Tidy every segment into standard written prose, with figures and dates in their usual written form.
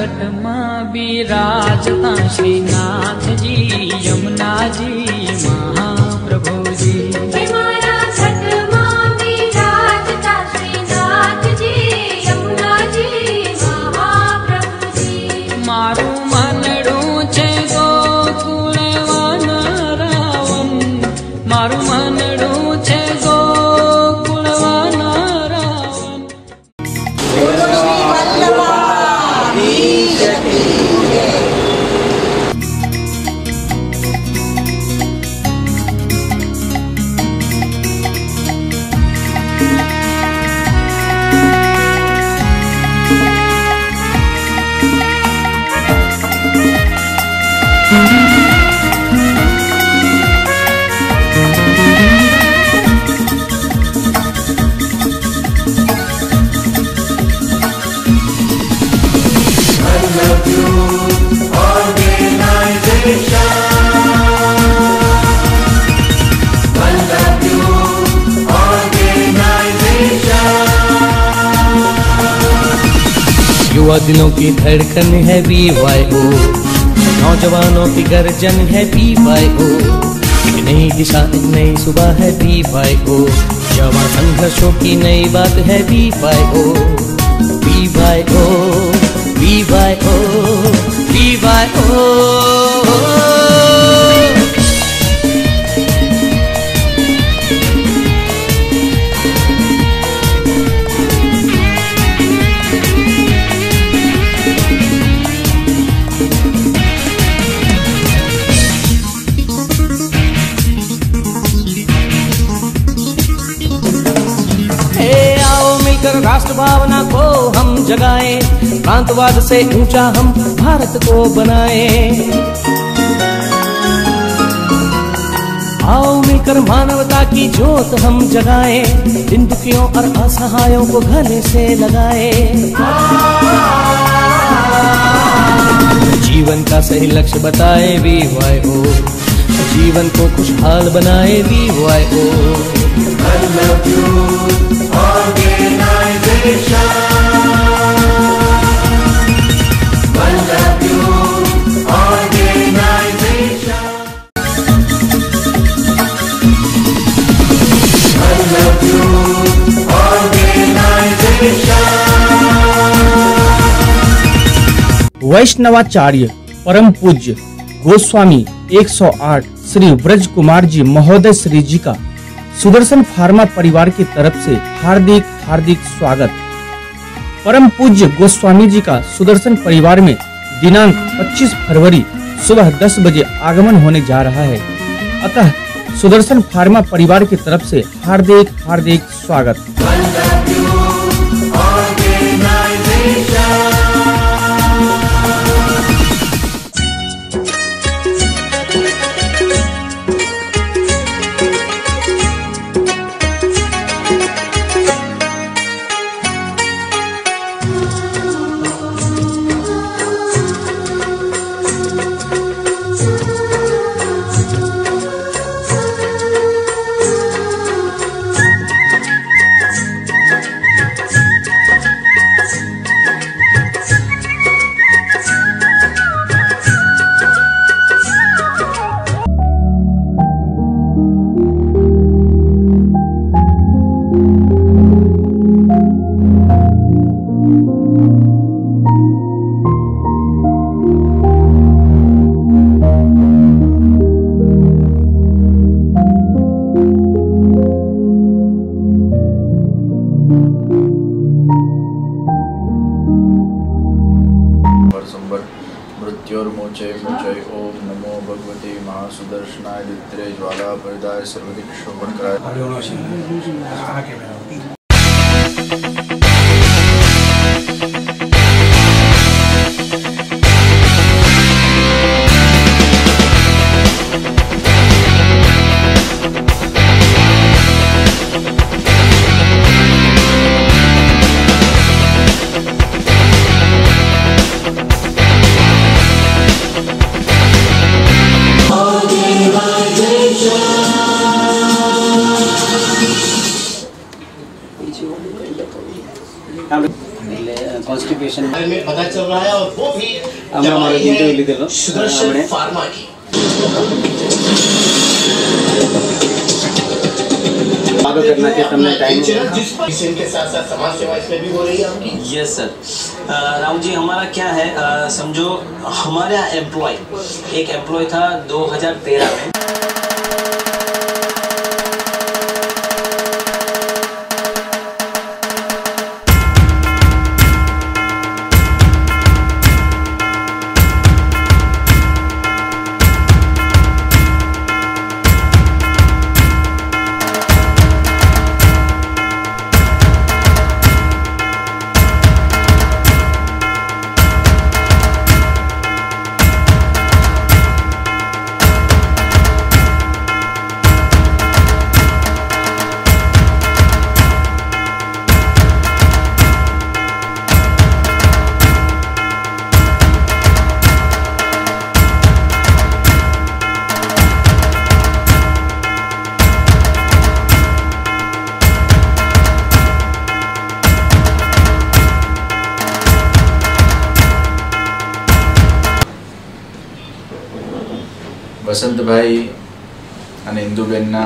छठ माँ विराजता श्रीनाथ जी यमुना जी महाप्रभु जी। मारा छठ माँ विराजता श्रीनाथ जी यमुना जी महाप्रभु जी। मारू मनडू छे गोकुल वन रावण, मारू मनडू छे गोकुल वन रावण। युवा दिलों की धड़कन है BYO, नौजवानों की गर्जन है BYO, एक नई दिशा एक नई सुबह है BYO, जवां संघर्षों की नई बात है BYO, BYO, BYO, BYO। राष्ट्र भावना को हम जगाएं, प्रांतवाद से ऊंचा हम भारत को बनाएं। आओ मिलकर मानवता की जोत हम जगाएं, दिन दुखियों और असहायों को गले से लगाएं। जीवन का सही लक्ष्य बताए BYO, जीवन को खुशहाल बनाए BYO। I love you, organization. I love you, organization. I love you, organization. वैष्णवाचार्य परम पूज्य गोस्वामी 108 श्री ब्रज कुमार जी महोदय श्री जी का सुदर्शन फार्मा परिवार की तरफ से हार्दिक हार्दिक स्वागत। परम पूज्य गोस्वामी जी का सुदर्शन परिवार में दिनांक 25 फरवरी सुबह 10 बजे आगमन होने जा रहा है, अतः सुदर्शन फार्मा परिवार की तरफ से हार्दिक हार्दिक स्वागत। मृत्योर्मोचय मोचय ओम नमो भगवते महासुदर्शनाय दित्रे ज्वाला परिदाय सर्वदिक शोभनकराय। कौन सा कॉन्स्टिपेशन में पता चल रहा है और वो भी আমরা আমার কিন্তু লিখে দিলাম सुदर्शन আমরা फार्मा की आगे करना के तुमने टाइम इनके साथ साथ समाज सेवा इसमें भी हो रही है आपकी। Yes sir. राहुल जी हमारा क्या है, समझो हमारा एम्प्लॉय एक एम्प्लॉय था 2013 में। વસંતભાઈ અને ઇન્દુબેનના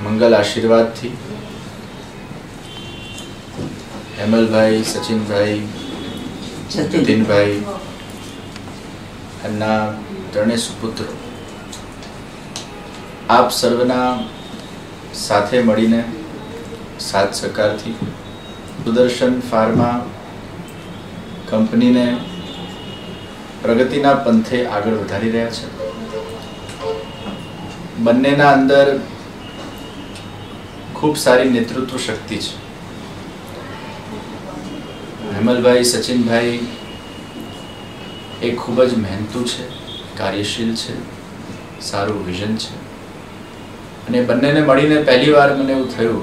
મંગલ આશીર્વાદથી હેમલભાઈ, સચિનભાઈ, જતીનભાઈ એમના ત્રણેય સુપુત્રો આપ સર્વના સાથે મળીને સાથ સહકારથી સુદર્શન ફાર્મા કંપનીને પ્રગતિના પંથે આગળ વધારી રહ્યા છે। બંનેના અંદર ખૂબ સારી નેતૃત્વ શક્તિ છે। હેમલભાઈ, સચિનભાઈ એ ખૂબ જ મહેનતુ છે, કાર્યશીલ છે, સારું વિઝન છે અને બંનેને મળીને પહેલીવાર મને એવું થયું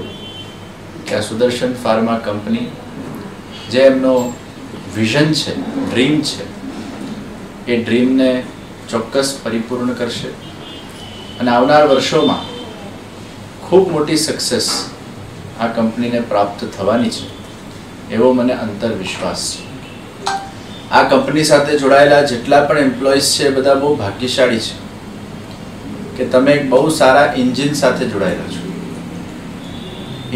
કે આ સુદર્શન ફાર્મા કંપની જે એમનો વિઝન છે, ડ્રીમ છે, એ ડ્રીમને ચોક્કસ પરિપૂર્ણ કરશે અને આવનાર વર્ષોમાં ખૂબ મોટી સક્સેસ આ કંપનીને પ્રાપ્ત થવાની છે એવો મને અંતર વિશ્વાસ છે। આ કંપની સાથે જોડાયેલા જેટલા પણ એમ્પ્લોઈઝ છે એ બધા બહુ ભાગ્યશાળી છે કે તમે એક બહુ સારા એન્જિન સાથે જોડાયેલા છો।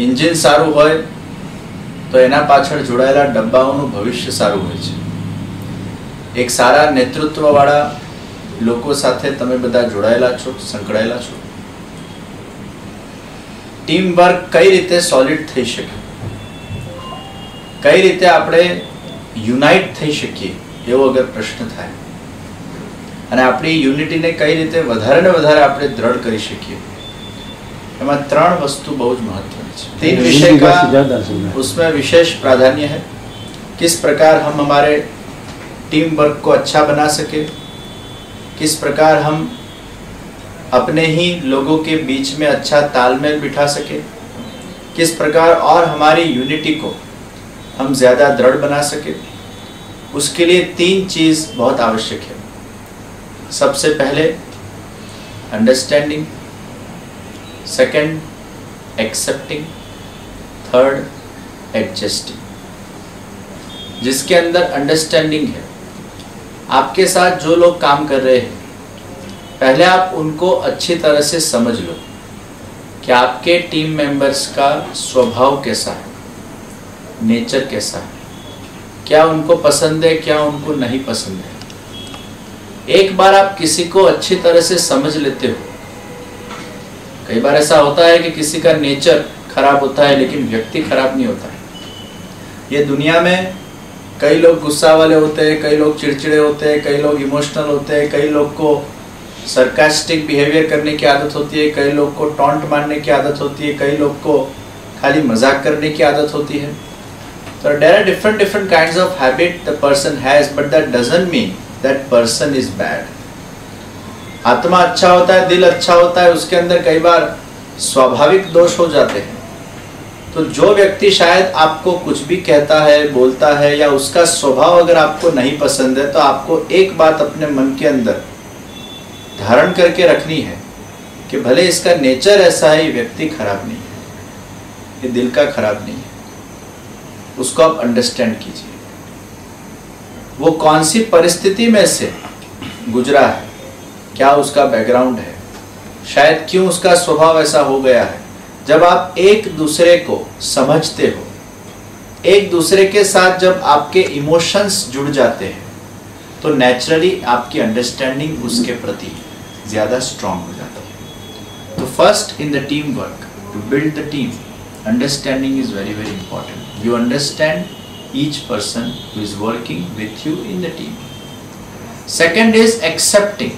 એન્જિન સારું હોય તો એના પાછળ જોડાયેલા ડબ્બાઓનું ભવિષ્ય સારું હોય છે। एक सारा नेतृत्ववाળા લોકો સાથે તમે બધા જોડાયેલા છો, સંકળાયેલા છો। ટીમ વર્ક કઈ રીતે સોલિડ થઈ શકે, કઈ રીતે આપણે યુનાઇટ થઈ શકીએ એવો અગર પ્રશ્ન થાય અને આપણી યુનિટીને કઈ રીતે વધારે ને વધારે આપણે દૃઢ કરી શકીએ, એમાં ત્રણ વસ્તુ બહુ જ મહત્વની છે। तीन विषय का उसमें विशेष प्राधान्य है। किस प्रकार हम हमारे टीम वर्क को अच्छा बना सके, किस प्रकार हम अपने ही लोगों के बीच में अच्छा तालमेल बिठा सके, किस प्रकार और हमारी यूनिटी को हम ज़्यादा दृढ़ बना सके, उसके लिए तीन चीज़ बहुत आवश्यक है। सबसे पहले understanding, second accepting, third adjusting. जिसके अंदर अंडरस्टैंडिंग है, आपके साथ जो लोग काम कर रहे हैं पहले आप उनको अच्छी तरह से समझ लो कि आपके टीम मेंबर्स का स्वभाव कैसा है, नेचर कैसा है, क्या उनको पसंद है, क्या उनको नहीं पसंद है। एक बार आप किसी को अच्छी तरह से समझ लेते हो, कई बार ऐसा होता है कि किसी का नेचर खराब होता है लेकिन व्यक्ति खराब नहीं होता है। ये दुनिया में कई लोग गुस्सा वाले होते हैं, कई लोग चिड़चिड़े होते हैं, कई लोग इमोशनल होते हैं, कई लोग को सरकास्टिक बिहेवियर करने की आदत होती है, कई लोग को टॉन्ट मारने की आदत होती है, कई लोग को खाली मजाक करने की आदत होती है। तो there are different kinds of habit the person has, but that doesn't mean that person is bad। आत्मा अच्छा होता है, दिल अच्छा होता है, उसके अंदर कई बार स्वाभाविक दोष हो जाते हैं। तो जो व्यक्ति शायद आपको कुछ भी कहता है, बोलता है या उसका स्वभाव अगर आपको नहीं पसंद है तो आपको एक बात अपने मन के अंदर धारण करके रखनी है कि भले इसका नेचर ऐसा है, ये व्यक्ति खराब नहीं है, ये दिल का खराब नहीं है। उसको आप अंडरस्टैंड कीजिए। वो कौन सी परिस्थिति में से गुजरा है, क्या उसका बैकग्राउंड है, शायद क्यों उसका स्वभाव ऐसा हो गया है। जब आप एक दूसरे को समझते हो, एक दूसरे के साथ जब आपके इमोशंस जुड़ जाते हैं, तो नेचुरली आपकी अंडरस्टैंडिंग उसके प्रति ज़्यादा स्ट्रांग हो जाती है। तो first in the team work, to build the team, understanding is very very important. You understand each person who is working with you in the team. Second is accepting.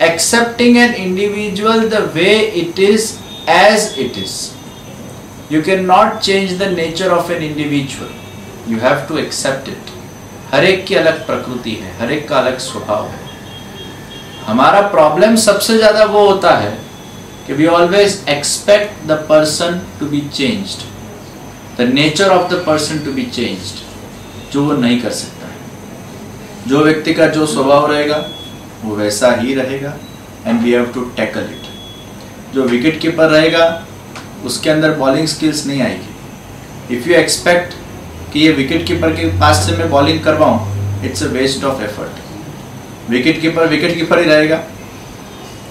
Accepting an individual the way it is as it is. You cannot change the nature of an individual. You have to accept it. हर एक की अलग प्रकृति है, हर एक का अलग स्वभाव है। हमारा प्रॉब्लम सबसे ज्यादा वो होता है कि we always expect the person to be changed. The nature of the person to be changed, जो वो नहीं कर सकता है। जो व्यक्ति का जो स्वभाव रहेगा वो वैसा ही रहेगा, and we have to tackle it. जो विकेट कीपर रहेगा उसके अंदर बॉलिंग स्किल्स नहीं आएगी। इफ़ यू एक्सपेक्ट कि ये विकेट कीपर के पास से मैं बॉलिंग करवाऊँ, it's a waste of effort. Wicket keeper ही रहेगा,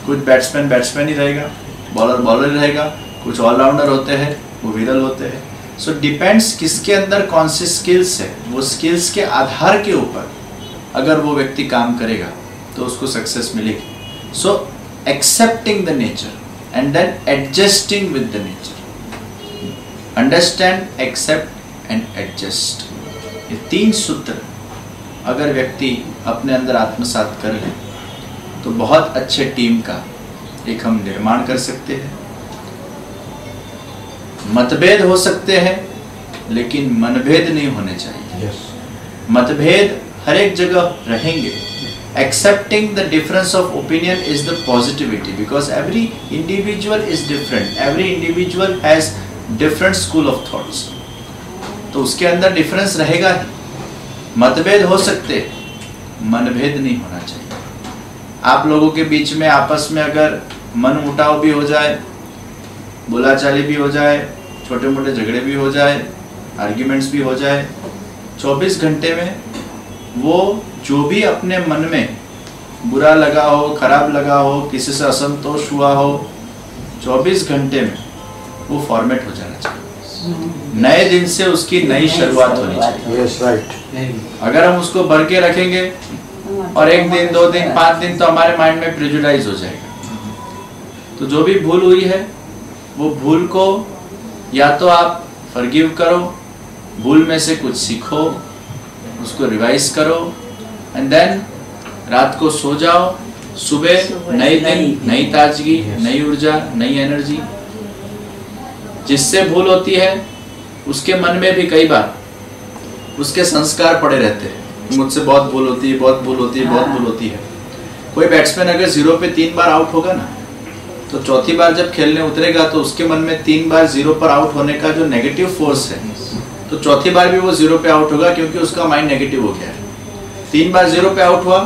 कुछ बैट्समैन ही रहेगा, बॉलर ही रहेगा, कुछ ऑलराउंडर होते हैं, वो विरल होते हैं। सो डिपेंड्स किसके अंदर कौन सी स्किल्स है, वो स्किल्स के आधार के ऊपर अगर वो व्यक्ति काम करेगा तो उसको सक्सेस मिलेगी। So accepting the nature and then adjusting with the nature. Understand, accept and adjust, ये 3 सूत्र अगर व्यक्ति अपने अंदर आत्मसात कर ले तो बहुत अच्छे टीम का एक हम निर्माण कर सकते हैं। मतभेद हो सकते हैं लेकिन मनभेद नहीं होने चाहिए। मतभेद हर एक जगह रहेंगे। Accepting the difference of opinion is the positivity, because every individual is different. Every individual has different school of thoughts. तो उसके अंदर डिफरेंस रहेगा ही। मतभेद हो सकते, मनभेद नहीं होना चाहिए। आप लोगों के बीच में आपस में अगर मन मुटाव भी हो जाए, बोलाचाली भी हो जाए, छोटे मोटे झगड़े भी हो जाए, आर्ग्यूमेंट्स भी हो जाए, 24 घंटे में वो जो भी अपने मन में बुरा लगा हो, खराब लगा हो, किसी से असंतोष हुआ हो, 24 घंटे में वो फॉर्मेट हो जाना चाहिए। नए दिन से उसकी नई शुरुआत होनी चाहिए। अगर हम उसको भर के रखेंगे और 1 दिन 2 दिन 5 दिन तो हमारे माइंड में प्रेजुडाइज हो जाएगा। तो जो भी भूल हुई है वो भूल को या तो आप फॉरगिव करो, भूल में से कुछ सीखो, उसको रिवाइज करो, एंड देन रात को सो जाओ, सुबह नई दिन, नई ताजगी, नई ऊर्जा, नई एनर्जी। जिससे भूल होती है उसके मन में भी कई बार उसके संस्कार पड़े रहते हैं, मुझसे बहुत भूल होती है, बहुत भूल होती है, बहुत भूल होती है। कोई बैट्समैन अगर 0 पे 3 बार आउट होगा ना, तो चौथी बार जब खेलने उतरेगा तो उसके मन में 3 बार 0 पर आउट होने का जो नेगेटिव फोर्स है, तो चौथी बार भी वो 0 पे आउट होगा क्योंकि उसका माइंड नेगेटिव हो गया है। 3 बार 0 पे आउट हुआ,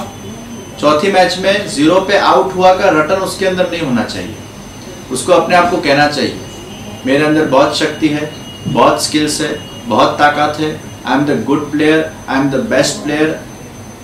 चौथी मैच में 0 पे आउट हुआ का रटन उसके अंदर नहीं होना चाहिए। उसको अपने आप को कहना चाहिए, मेरे अंदर बहुत शक्ति है, बहुत स्किल्स है, बहुत ताकत है, I am the good player, I am the best player,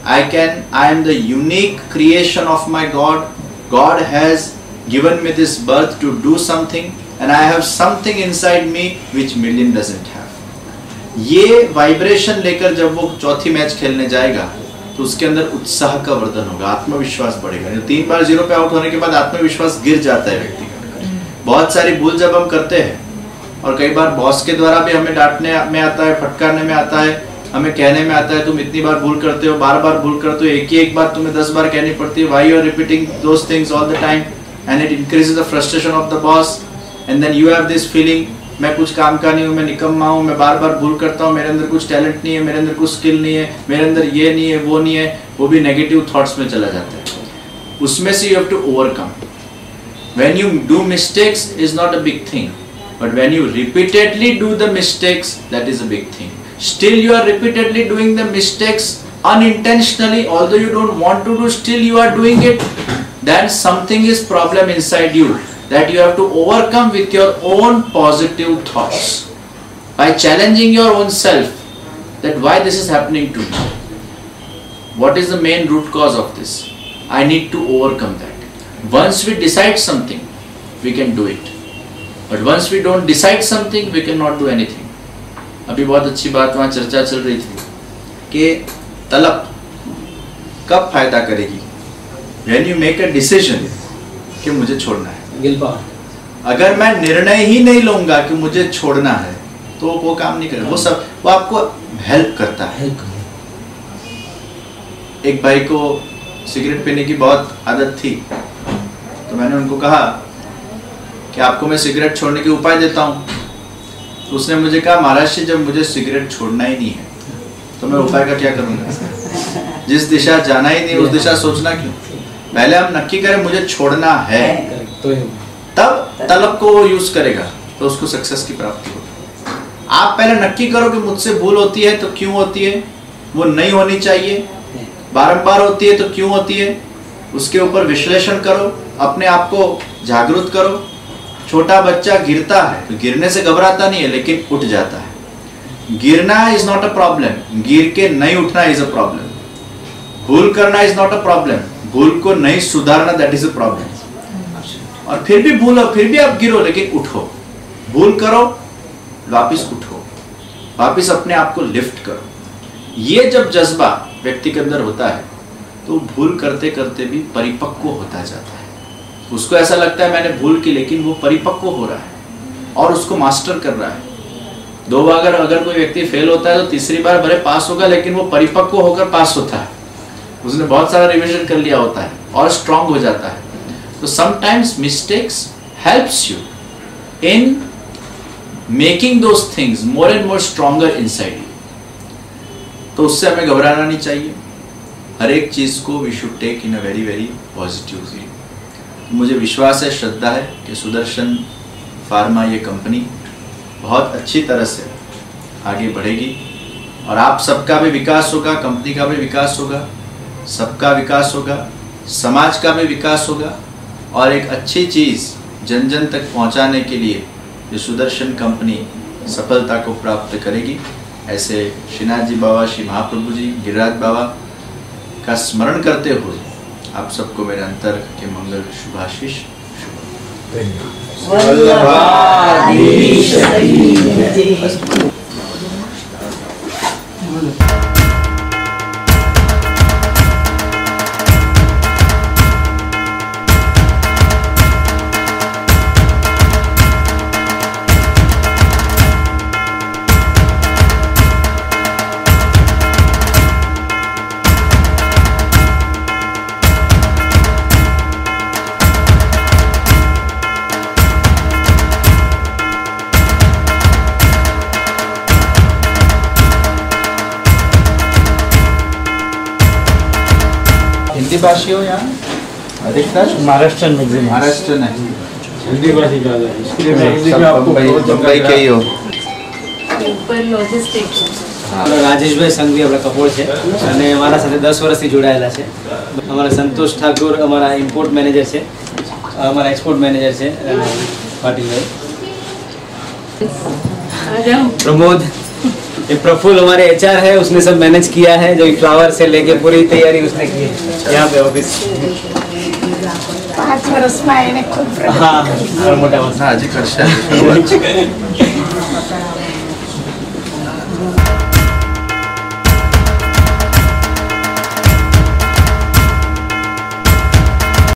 I am the unique creation of my God, God has given me this birth to do something and I have something inside me which million doesn't have। ये vibration लेकर जब वो चौथी match खेलने जाएगा तो उसके अंदर उत्साह का वर्धन होगा, आत्मविश्वास बढ़ेगा। 3 बार 0 पे आउट होने के बाद आत्मविश्वास गिर जाता है व्यक्ति का। बहुत सारी भूल जब हम करते हैं और कई बार बॉस के द्वारा भी हमें डांटने में आता है, फटकारने में आता है, हमें कहने में आता है तुम इतनी बार भूल करते हो, बार बार भूल करते हो, एक बार तुम्हें 10 बार कहनी पड़ती है, why you are repeating those things all the time, and it increases the frustration of the boss, and then you have this feeling मैं कुछ काम का नहीं हूँ, मैं निकम्मा हूँ, मैं बार बार भूल करता हूँ, मेरे अंदर कुछ टैलेंट नहीं है, मेरे अंदर कुछ स्किल नहीं है, मेरे अंदर ये नहीं है, वो नहीं है, वो भी नेगेटिव थॉट्स में चला जाता है। उसमें से you have to overcome। When you do mistakes is not a big thing, but when you repeatedly do the mistakes, that is a big thing। Still you are repeatedly doing the mistakes unintentionally, although you don't want to do, still you are doing it, then something is problem inside you that you have to overcome with your own positive thoughts। by challenging your own self that why this is happening to me, what is the main root cause of this, I need to overcome that. Once we decide something, we can do it, but once we don't decide something, we cannot do anything. अभी बहुत अच्छी बात वहाँ चर्चा चल रही थी कि तलब कब फायदा करेगी, when you make a decision कि मुझे छोड़ना है। अगर मैं निर्णय ही नहीं लूंगा कि मुझे छोड़ना है तो वो काम नहीं करेगा। वो आपको हेल्प करता है। एक भाई को सिगरेट पीने की बहुत आदत थी, तो मैंने उनको कहा कि आपको मैं सिगरेट छोड़ने के उपाय देता हूँ। तो उसने मुझे कहा, महाराज जी जब मुझे सिगरेट छोड़ना ही नहीं है तो मैं उपाय का क्या करूँगा? जिस दिशा जाना ही नहीं उस दिशा सोचना क्यों? पहले हम नक्की करें मुझे छोड़ना है, तब तलब को वो यूज करेगा तो उसको सक्सेस की प्राप्ति होगी। आप पहले नक्की करो कि मुझसे भूल होती है तो क्यों होती है, वो नहीं होनी चाहिए, बारंबार होती है तो क्यों होती है, उसके ऊपर विश्लेषण करो, अपने आप को जागरूक करो। छोटा बच्चा गिरता है तो गिरने से घबराता नहीं है लेकिन उठ जाता है। गिरना इज नॉट अ प्रॉब्लम, गिर के नहीं उठना इज अ प्रॉब्लम। भूल करना इज नॉट अ प्रॉब्लम, भूल को नहीं सुधारना दैट इज अ प्रॉब्लम। और फिर भी भूलो, फिर भी आप गिरो लेकिन उठो, भूल करो वापिस उठो, वापिस अपने आप को लिफ्ट करो। ये जब जज्बा व्यक्ति के अंदर होता है तो भूल करते करते भी परिपक्व होता जाता है। उसको ऐसा लगता है मैंने भूल की, लेकिन वो परिपक्व हो रहा है और उसको मास्टर कर रहा है। 2 बार अगर कोई व्यक्ति फेल होता है तो तीसरी बार भले पास होगा, लेकिन वो परिपक्व होकर पास होता है। उसने बहुत सारा रिवीजन कर लिया होता है और स्ट्रांग हो जाता है। तो sometimes mistakes helps you in making those things more and more stronger inside you. तो उससे हमें घबराना नहीं चाहिए। हर एक चीज को we should take in a very very positive way. मुझे विश्वास है, श्रद्धा है कि सुदर्शन फार्मा ये कंपनी बहुत अच्छी तरह से आगे बढ़ेगी और आप सबका भी विकास होगा, कंपनी का भी विकास होगा, सबका विकास होगा, समाज का भी विकास होगा और एक अच्छी चीज़ जन जन तक पहुंचाने के लिए ये सुदर्शन कंपनी सफलता को प्राप्त करेगी। ऐसे श्रीनाथ जी बाबा, श्री महाप्रभु जी, गिरिराज बाबा का स्मरण करते हुए आप सबको मेरे अंतर के मंगल शुभाशीष। हिंदी भाषी हो यहाँ अधिकतर? महाराष्ट्र में महाराष्ट्र है, हिंदी भाषी ज़्यादा है, इसलिए मैं हिंदी में आपको मुंबई के ही हो। રાજેશભાઈ સંઘવી આપણા કપોળ છે અને અમારા સાથે 10 વર્ષથી જોડાયેલા છે। અમારા સંતોષ ઠાકુર અમારા ઇમ્પોર્ટ મેનેજર છે, અમારા એક્સપોર્ટ મેનેજર છે પાટીલભાઈ। प्रमोद, ये प्रफुल्ल हमारे एचआर है, उसने सब मैनेज किया है, जो फ्लावर से लेके पूरी तैयारी उसने की है यहाँ पे ऑफिस। 5 वर्ष में खूब हाँ मोटा हाँ जी,